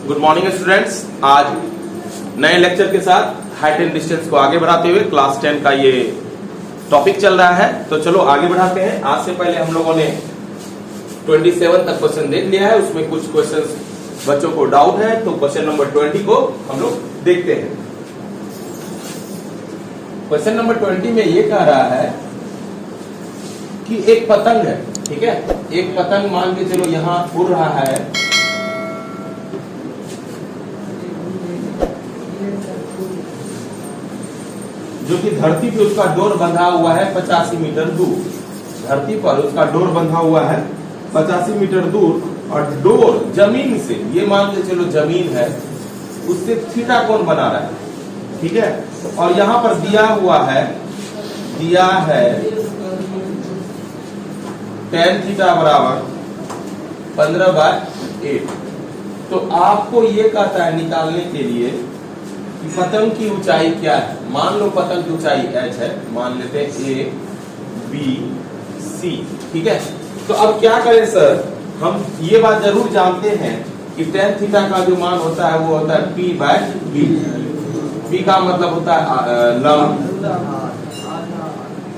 Good morning students. आज नए lecture के साथ हाइट एंड डिस्टेंस को आगे बढ़ाते हुए क्लास 10 का ये टॉपिक चल रहा है। तो चलो आगे बढ़ाते हैं। आज से पहले हम लोगों ने 27 तक क्वेश्चन देख लिया है, उसमें कुछ क्वेश्चंस बच्चों को डाउट है, तो क्वेश्चन नंबर 20 को हम लोग देखते हैं। क्वेश्चन नंबर 20 में ये कह रहा है कि एक पतंग है, ठीक है, एक पतंग मान के चलो यहां उड़ रहा है, जो कि धरती पे उसका डोर बंधा हुआ है 85 मीटर दूर। धरती पर उसका डोर बंधा हुआ है 85 मीटर दूर, और डोर जमीन से, ये मान के चलो जमीन है, उससे थीटा कोण बना रहा है, ठीक है। और यहां पर दिया है tan थीटा बराबर 15/8। तो आपको ये कहता है निकालने के लिए कि पतंग की ऊंचाई क्या है। मान लो पतंग की ऊंचाई h है, मान लेते हैं A B C, ठीक है। तो अब क्या करें सर, हम ये बात जरूर जानते हैं कि tan थीटा का जो मान होता है वो होता है P/B। P का मतलब होता है लंब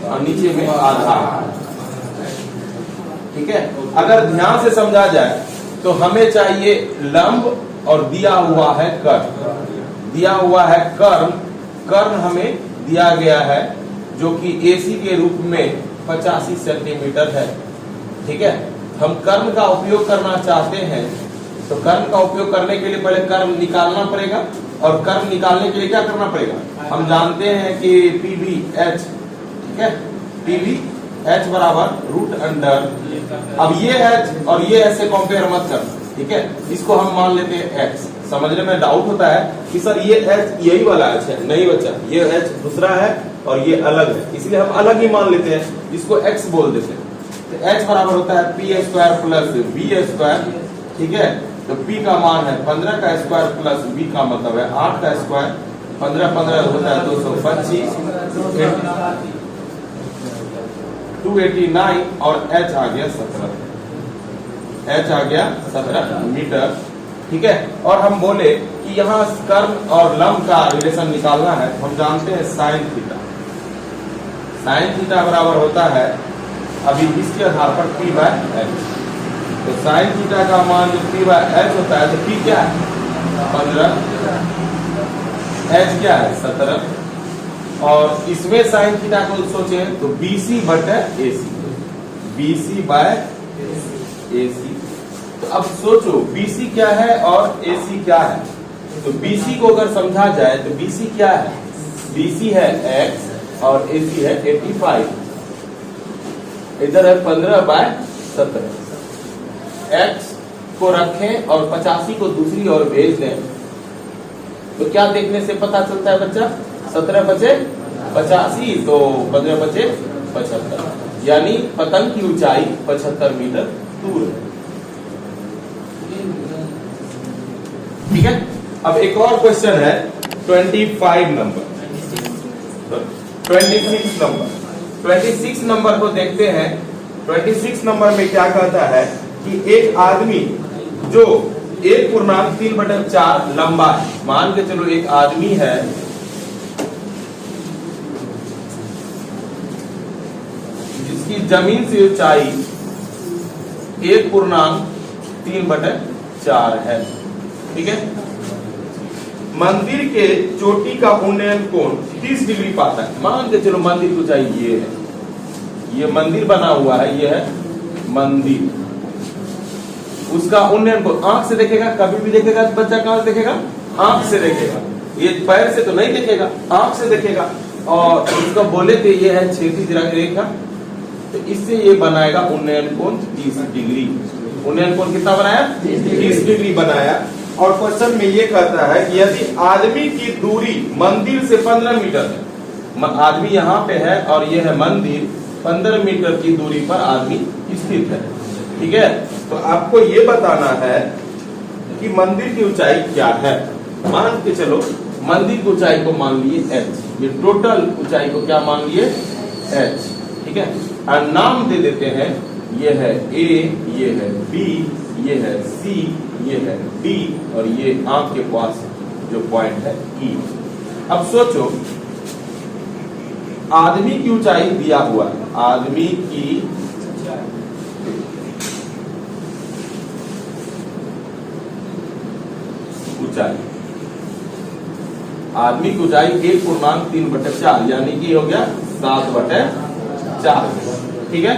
और नीचे में आधार, ठीक है। अगर ध्यान से समझा जाए तो हमें चाहिए लंब और दिया हुआ है कर्ण। दिया हुआ है कर्ण हमें दिया गया है जो कि AC के रूप में 85 सेंटीमीटर है, ठीक है। हम कर्ण का उपयोग करना चाहते हैं, तो कर्ण का उपयोग करने के लिए पहले कर्ण निकालना पड़ेगा, और कर्ण निकालने के लिए क्या करना पड़ेगा, हम जानते हैं कि PBH, ठीक है, PBH बराबर √। अब ये H और ये H से कंपेयर मत करना, ठीक है, इसको हम मान लेते हैं X। समझने में डाउट होता है कि सर ये H यही वाला H है, नहीं बच्चा, ये H दूसरा है और ये अलग है, इसलिए हम अलग ही मान लेते हैं, इसको X बोल देते हैं। तो H बराबर होता है P² प्लस B², ठीक है। तो P का मान है 15 का स्क्वायर प्लस B का मतलब है 8 का स्क्वायर, 15 होता है 225, 289, और H आ गया 17, H आ गया 17 मीटर, ठीक है। और हम बोले कि यहाँ कर्ण और लंब का रिलेशन निकालना है, हम जानते हैं साइन थीटा। साइन थीटा बराबर होता है अभी इसके आधार पर P/H। तो साइन थीटा का मान जो P/H होता है, तो P क्या है 15, H क्या है 17, और इसमें साइन थीटा को सोचे तो BC/AC, BC/AC। तो अब सोचो BC क्या है और AC क्या है। तो BC को अगर समझा जाए तो BC क्या है, BC है X और AC है 85, इधर है 15/17। X को रखें और 85 को दूसरी ओर भेज दें, तो क्या देखने से पता चलता है बच्चा, 17 बचे 85, तो 15 बचे 75, यानी पतंग की ऊंचाई 75 मीटर दूर है, ठीक है। अब एक और क्वेश्चन है 25 नंबर, 26 नंबर को देखते हैं। 26 नंबर में क्या कहता है कि एक आदमी जो 1.3/4 लंबा है, मान के चलो एक आदमी है जिसकी जमीन से ऊंचाई 1.3/4 है, ठीक है। मंदिर के चोटी का उन्नयन कोण 30 डिग्री पाता है। मान के चलो मंदिर की ऊंचाई ये है, ये मंदिर बना हुआ है, ये है मंदिर, उसका उन्नयन कोण आंख से देखेगा, कभी भी देखेगा तो बच्चा कहां से देखेगा, आंख से देखेगा, ये पैर से तो नहीं देखेगा, आंख से देखेगा। और इसको बोले तो ये है क्षैतिज रेखा, तो इससे ये बनाएगा उन्नयन कोण 30 डिग्री। उन्नयन कोण कितना बनाया, 30 डिग्री बनाया। और क्वेश्चन में ये कहता है कि यदि आदमी की दूरी मंदिर से 15 मीटर है, आदमी यहाँ पे है और ये है मंदिर, 15 मीटर की दूरी पर आदमी स्थित है, ठीक है। तो आपको ये बताना है कि मंदिर की ऊंचाई क्या है। मान के चलो मंदिर की ऊंचाई को मान लिए H, ये टोटल ऊंचाई को क्या मान लिए H, ठीक है। और नाम दे देते हैं, ये है A, ये है B, ये है C, ये है D और ये आंख के पास जो पॉइंट है E। अब सोचो आदमी की ऊंचाई दिया हुआ है, आदमी की ऊंचाई, आदमी की ऊंचाई 1/3/4 यानी कि हो गया 7/4, ठीक है।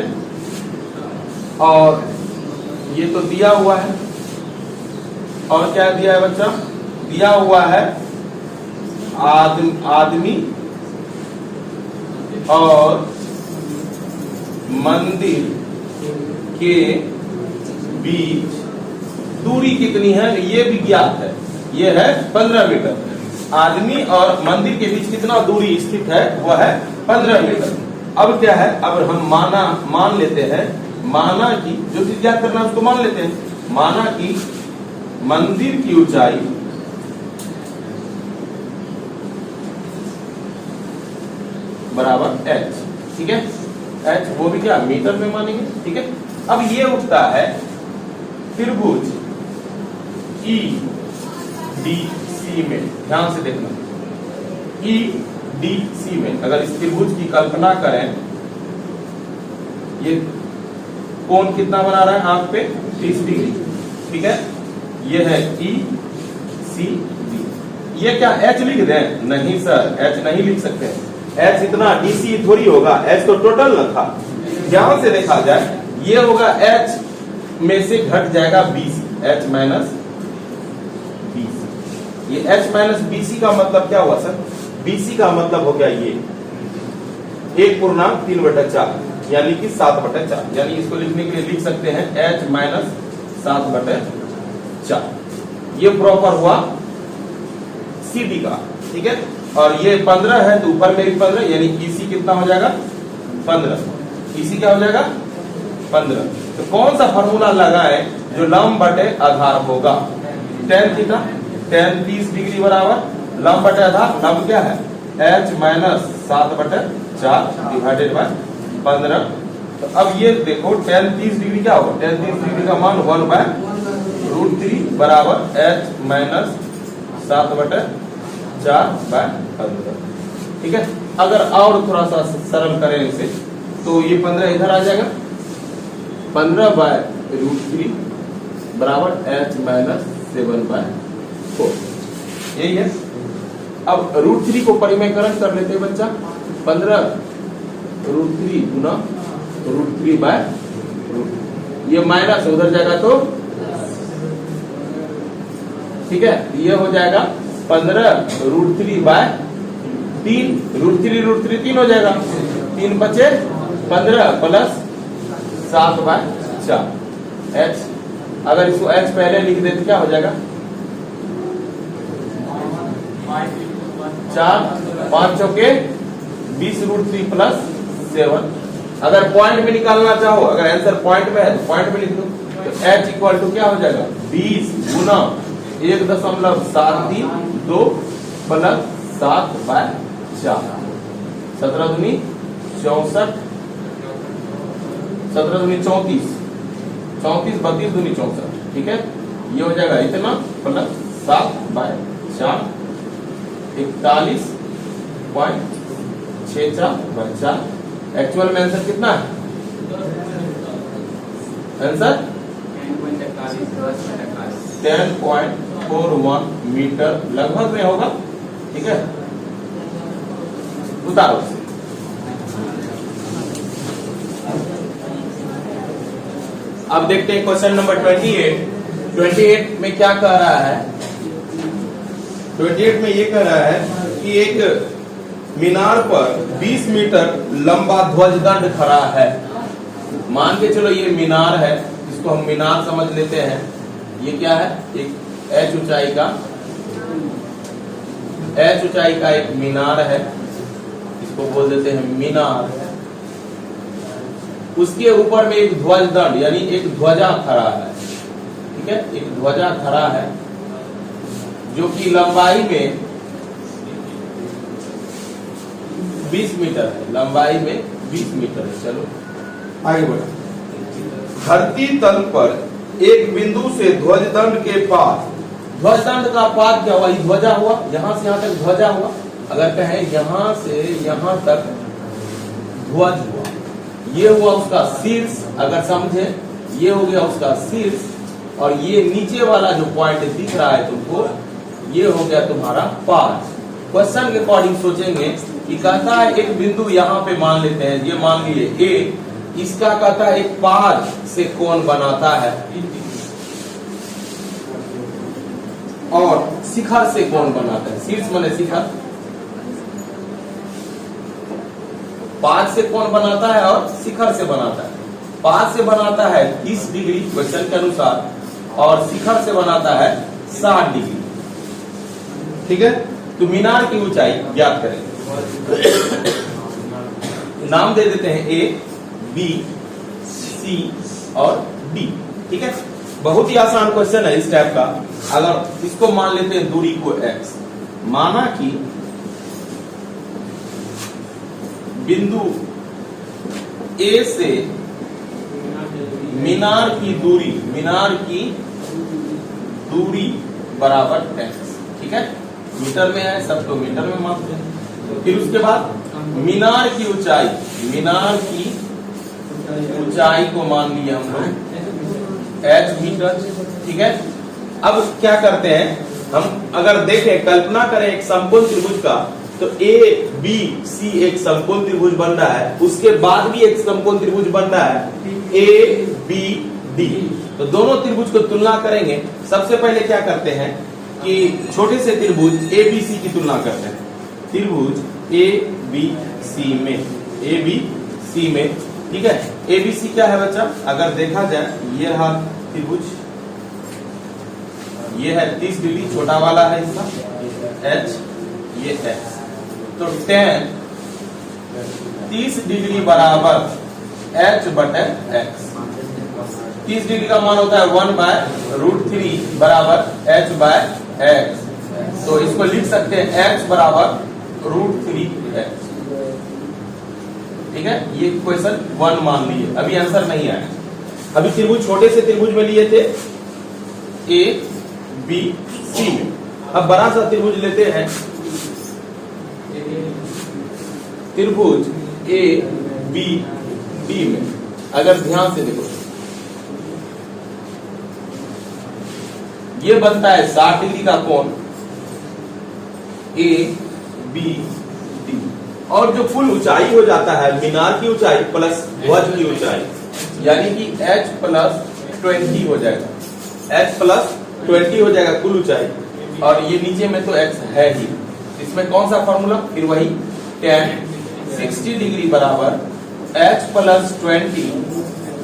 और ये तो दिया हुआ है, और क्या दिया है बच्चा, दिया हुआ है आदमी और मंदिर के बीच दूरी कितनी है ये भी ज्ञात है, ये है 15 मीटर। आदमी और मंदिर के बीच कितना दूरी स्थित है, वह है 15 मीटर। अब क्या है, अब हम मान लेते हैं, माना कि जो चीज ज्ञात करना है उसको मान लेते हैं। माना कि मंदिर की ऊंचाई बराबर h, ठीक है। h वो भी क्या मीटर में मानेंगे, ठीक है। अब ये उठता है त्रिभुज EDC में, ध्यान से देखना, EDC में अगर इस त्रिभुज की कल्पना करें, ये कोण कितना बना रहा है आंख पे 30 डिग्री, ठीक है। ये है ECD। ये क्या h लिख दें, नहीं सर h नहीं लिख सकते, h इतना DC थोड़ी होगा, h तो टोटल न था। ध्यान से देखा जाए, ये होगा h में से घट जाएगा BC, h माइनस BC। ये h माइनस BC का मतलब क्या हुआ सर, BC का मतलब हो गया ये 1/3/4 यानी कि 7/4, यानी इसको लिखने के लिए लिख सकते हैं h माइनस 7/4। ये प्रॉपर हुआ CD का, ठीक है। और ये 15 है तो ऊपर में भी 15, यानी EC कितना हो जाएगा 15, EC क्या हो जाएगा 15। तो कौन सा फॉर्मूला लगाए जो लंब बटे आधार होगा, tan थीटा, tan 30 डिग्री बराबर लंब बटे आधार, लंब क्या है h माइनस 7/4 डिवाइडेड बाय 15। तो अब ये देखो tan 30 डिग्री क्या होगा, tan 30 डिग्री का मान 1/√3 बराबर h माइनस 7/4/15, ठीक है। अगर और थोड़ा सा सरल करें इसे तो ये 15 इधर आ जाएगा, 15/√3 बराबर h माइनस 7/4, यही है। अब √3 को परिमेयकरण कर लेते हैं बच्चा, 15√3 गुना √3/√3, ये माइनस उधर जाएगा तो, ठीक है। ये हो जाएगा 15√3/3, √3 3 हो जाएगा, 3 बचे 15 प्लस 7/4 h। अगर इसको h पहले लिख दे तो क्या हो जाएगा, 4 5 चौके 20√3 प्लस 7। अगर पॉइंट में निकालना चाहो, अगर आंसर पॉइंट में है तो पॉइंट में लिख दो, तो h इक्वल टू क्या हो जाएगा 20 गुना 1.732 प्लस 7/4, 17 दूनी 64, 17 दूनी 34, 34 32 दूनी 64, ठीक है। ये हो जाएगा इतना प्लस 7/4, 41.64/4। एक्चुअल में आंसर कितना है, आंसर 10.41 मीटर लगभग में होगा, ठीक है। उतारो से। अब देखते हैं क्वेश्चन नंबर 28 में क्या कह रहा है। 28 में ये कह रहा है कि एक मीनार पर 20 मीटर लंबा ध्वजदंड खड़ा है। मान के चलो ये मीनार है, इसको हम मीनार समझ लेते हैं। ये क्या है, एक h ऊंचाई का एक मीनार है, इसको बोल देते हैं मीनार। उसके ऊपर में एक ध्वजदंड यानी एक ध्वजा खड़ा है, ठीक है। एक ध्वजा खड़ा है जो कि लंबाई में 20 मीटर है, लंबाई में 20 मीटर है। चलो आगे बढ़ो। धरती तल पर एक बिंदु से ध्वजदंड के पास। ध्वजदंड का पाद क्या हुआ? ये ध्वजा हुआ, यहां से यहां तक ध्वजा हुआ। अगर कहें यहां से यहां तक ध्वज हुआ, ये हुआ उसका शीर्ष, अगर समझे ये हो गया उसका शीर्ष, और ये नीचे वाला जो पॉइंट दिख रहा है तुमको, ये हो गया तुम्हारा पाद। क्वेश्चन के अकॉर्डिंग सोचेंगे कि कहता है एक बिंदु यहाँ पे मान लेते हैं, ये मान लिए ए, इसका कहता है एक पाद से कोण बनाता है और शिखर से कोण बनाता है। शीर्ष माने शिखर, पाद से कोण बनाता है और शिखर से बनाता है। पाद से बनाता है 30 डिग्री क्वेश्चन के अनुसार, और शिखर से बनाता है 60 डिग्री। ठीक है, तो मीनार की ऊंचाई ज्ञात करेंगे। नाम दे देते हैं ए, बी, सी और डी। ठीक है, बहुत ही आसान क्वेश्चन है इस टाइप का। अगर इसको मान लेते हैं दूरी को x, माना कि बिंदु ए से मीनार की दूरी बराबर x। ठीक है, मीटर में है, सब तो मीटर में मापते हैं। फिर उसके बाद मीनार की ऊंचाई को मान लिया हम लोग h मीटर। ठीक है, अब क्या करते हैं हम, अगर देखें कल्पना करें एक समकोण त्रिभुज का, तो ए बी सी एक समकोण त्रिभुज बन रहा है, उसके बाद भी एक समकोण त्रिभुज बन रहा है ए बी डी। तो दोनों त्रिभुज को तुलना करेंगे। सबसे पहले क्या करते हैं कि छोटे से त्रिभुज ए बी सी की तुलना करते हैं। त्रिभुज ए बी सी में, ठीक है, ए बी सी क्या है बच्चा? अगर देखा जाए, ये रहा त्रिभुज, ये है 30 डिग्री, छोटा वाला है इसका h, ये x। तो tan 30 डिग्री बराबर h बटे x। 30 डिग्री का मान होता है 1/√3 बराबर h बाय x। तो इसको लिख सकते हैं x बराबर √3x। ठीक है, ये क्वेश्चन 1 मान लिए, अभी आंसर नहीं आया। अभी त्रिभुज छोटे से त्रिभुज में लिए थे ए बी सी में। अब बड़ा सा त्रिभुज लेते हैं, त्रिभुज ए बी डी में। अगर ध्यान से देखो, ये बनता है 60 डिग्री का कोण ए बी डी, और जो कुल ऊंचाई हो जाता है मीनार की ऊंचाई प्लस ध्वज की ऊंचाई, यानी कि h प्लस 20 हो जाएगा, h प्लस 20 हो जाएगा कुल ऊंचाई। और ये नीचे में तो x है ही, इसमें कौन सा फॉर्मूला? फिर वही tan 60 डिग्री बराबर h plus 20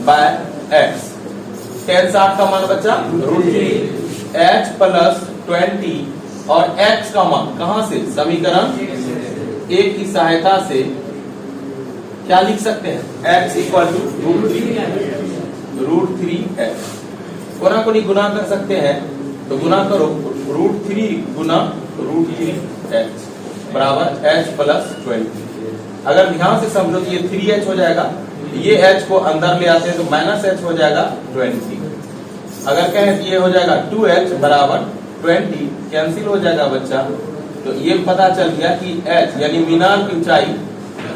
by x। tan 60 का मान बच्चा √3, h प्लस 20 और x का मान कहां से? समीकरण एक की सहायता से क्या लिख सकते हैं? x equal to √3x। गुना को नहीं गुना कर सकते हैं, तो गुना करो, √3 गुना √3x बराबर h प्लस 20। अगर ध्यान से समझो तो ये 3h हो जाएगा, ये h को अंदर ले आते हैं तो -h हो जाएगा 20। अगर कहें तो ये हो जाएगा 2h बराबर 20, कैंसिल हो जाएगा बच्चा। तो ये पता चल गया कि h यानी मीनार की ऊंचाई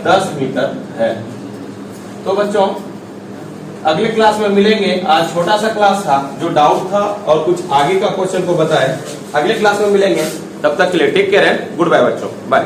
10 मीटर है। तो बच्चों अगले क्लास में मिलेंगे। आज छोटा सा क्लास था, जो डाउट था और कुछ आगे का क्वेश्चन को बताए। अगले क्लास में मिलेंगे, तब तक के लिए take care and good bye बच्चों, बाय।